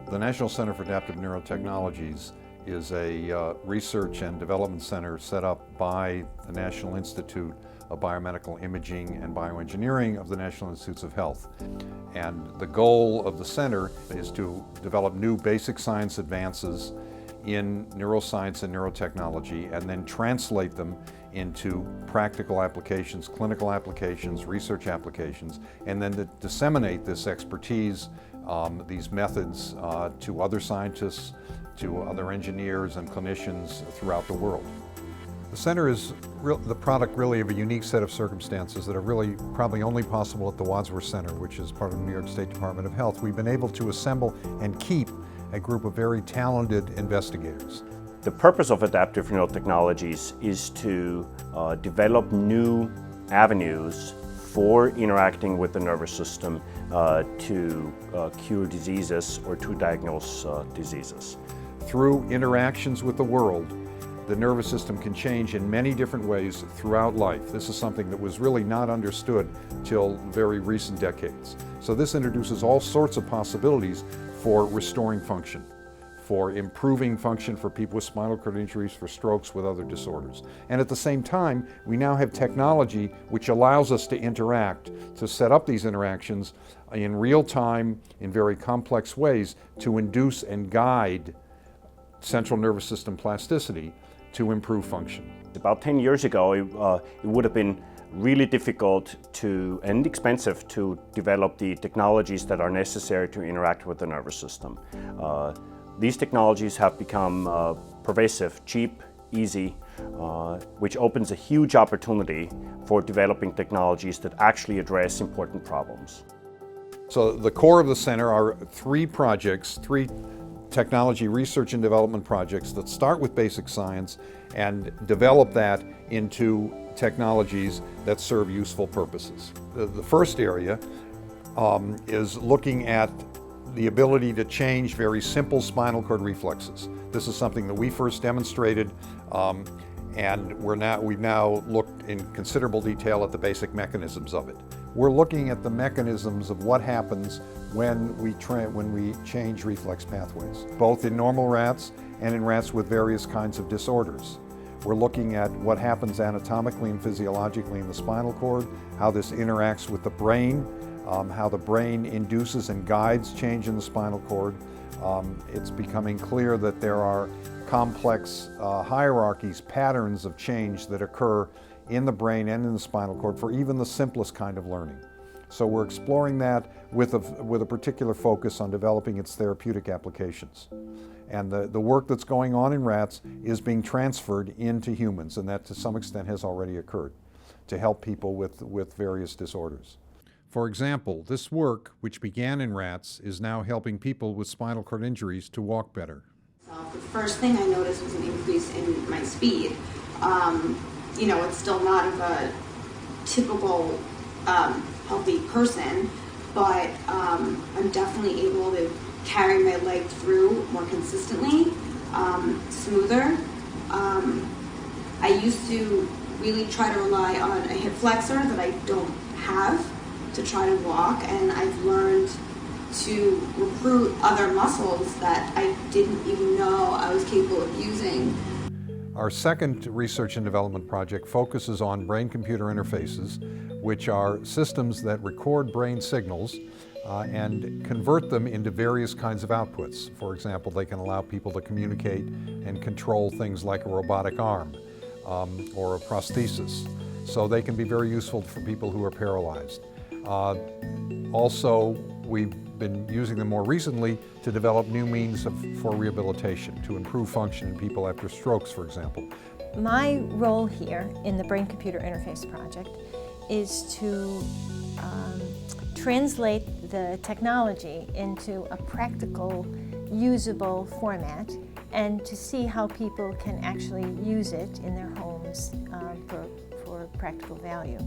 The National Center for Adaptive Neurotechnologies is a research and development center set up by the National Institute of Biomedical Imaging and Bioengineering of the National Institutes of Health. And the goal of the center is to develop new basic science advances in neuroscience and neurotechnology and then translate them into practical applications, clinical applications, research applications, and then to disseminate this expertise, these methods to other scientists, to other engineers and clinicians throughout the world. The center is the product really of a unique set of circumstances that are really probably only possible at the Wadsworth Center, which is part of the New York State Department of Health. We've been able to assemble and keep a group of very talented investigators. The purpose of Adaptive Neurotechnologies is to develop new avenues for interacting with the nervous system to cure diseases or to diagnose diseases. Through interactions with the world, the nervous system can change in many different ways throughout life. This is something that was really not understood till very recent decades. So this introduces all sorts of possibilities for restoring function, for improving function for people with spinal cord injuries, for strokes, with other disorders. And at the same time, we now have technology which allows us to interact, to set up these interactions in real time, in very complex ways, to induce and guide central nervous system plasticity to improve function. About 10 years ago, it would have been really difficult and expensive to develop the technologies that are necessary to interact with the nervous system. These technologies have become pervasive, cheap, easy, which opens a huge opportunity for developing technologies that actually address important problems. So the core of the center are three technology research and development projects that start with basic science and develop that into technologies that serve useful purposes. The first area is looking at the ability to change very simple spinal cord reflexes. This is something that we first demonstrated, and we've now looked in considerable detail at the basic mechanisms of it. We're looking at the mechanisms of what happens when we change reflex pathways, both in normal rats and in rats with various kinds of disorders. We're looking at what happens anatomically and physiologically in the spinal cord, how this interacts with the brain, how the brain induces and guides change in the spinal cord. It's becoming clear that there are complex hierarchies, patterns of change that occur in the brain and in the spinal cord for even the simplest kind of learning. So we're exploring that with a particular focus on developing its therapeutic applications. And the work that's going on in rats is being transferred into humans, and that to some extent has already occurred to help people with various disorders. For example, this work, which began in rats, is now helping people with spinal cord injuries to walk better. The first thing I noticed was an increase in my speed. It's still not of a typical healthy person, but I'm definitely able to carry my leg through more consistently, smoother. I used to really try to rely on a hip flexor that I don't have to try to walk, and I've learned to recruit other muscles that I didn't even know I was capable of using. Our second research and development project focuses on brain-computer interfaces, which are systems that record brain signals and convert them into various kinds of outputs. For example, they can allow people to communicate and control things like a robotic arm or a prosthesis. So they can be very useful for people who are paralyzed. Also, we've been using them more recently to develop new means for rehabilitation, to improve function in people after strokes, for example. My role here in the Brain-Computer Interface Project is to translate the technology into a practical, usable format and to see how people can actually use it in their homes for practical value.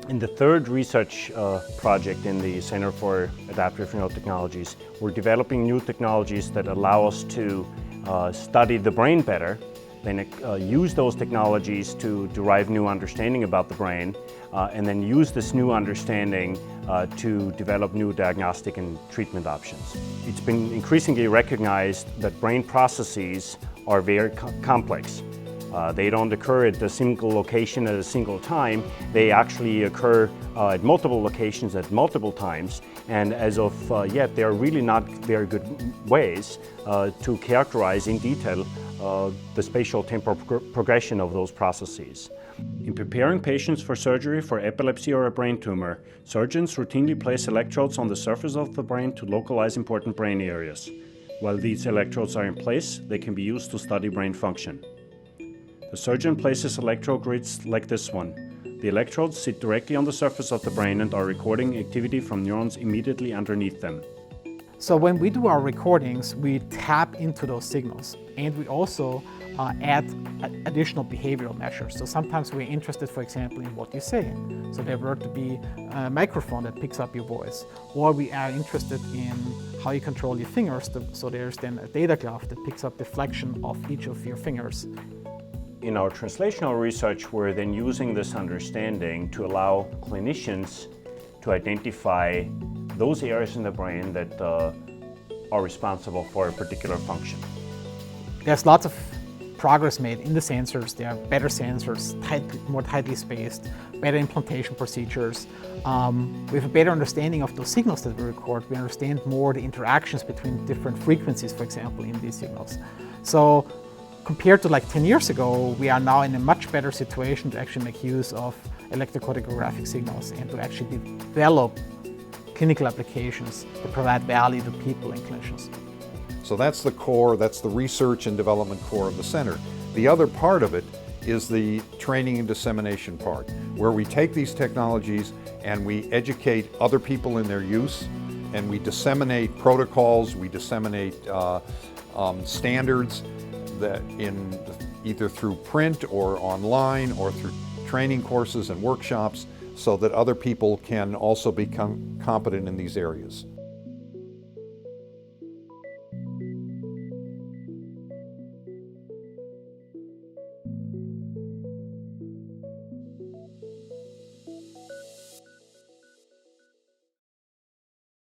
In the third research project in the Center for Adaptive Neurotechnologies, we're developing new technologies that allow us to study the brain better then use those technologies to derive new understanding about the brain, and then use this new understanding to develop new diagnostic and treatment options. It's been increasingly recognized that brain processes are very complex. They don't occur at a single location at a single time. They actually occur at multiple locations at multiple times. And as of yet, there are really not very good ways to characterize in detail the spatial temporal progression of those processes. In preparing patients for surgery for epilepsy or a brain tumor, surgeons routinely place electrodes on the surface of the brain to localize important brain areas. While these electrodes are in place, they can be used to study brain function. The surgeon places electrode grids like this one. The electrodes sit directly on the surface of the brain and are recording activity from neurons immediately underneath them. So when we do our recordings, we tap into those signals, and we also add additional behavioral measures. So sometimes we're interested, for example, in what you say. So there were to be a microphone that picks up your voice. Or we are interested in how you control your fingers. So there's then a data graph that picks up the flexion of each of your fingers. In our translational research, we're then using this understanding to allow clinicians to identify those areas in the brain that are responsible for a particular function. There's lots of progress made in the sensors. There are better sensors, more tightly spaced, better implantation procedures. We have a better understanding of those signals that we record. We understand more the interactions between different frequencies, for example, in these signals. So compared to like 10 years ago, we are now in a much better situation to actually make use of electroencephalographic signals and to actually develop clinical applications that provide value to people and clinicians. So that's the core, that's the research and development core of the center. The other part of it is the training and dissemination part, where we take these technologies and we educate other people in their use, and we disseminate protocols, we disseminate standards that in either through print or online or through training courses and workshops, so that other people can also become competent in these areas.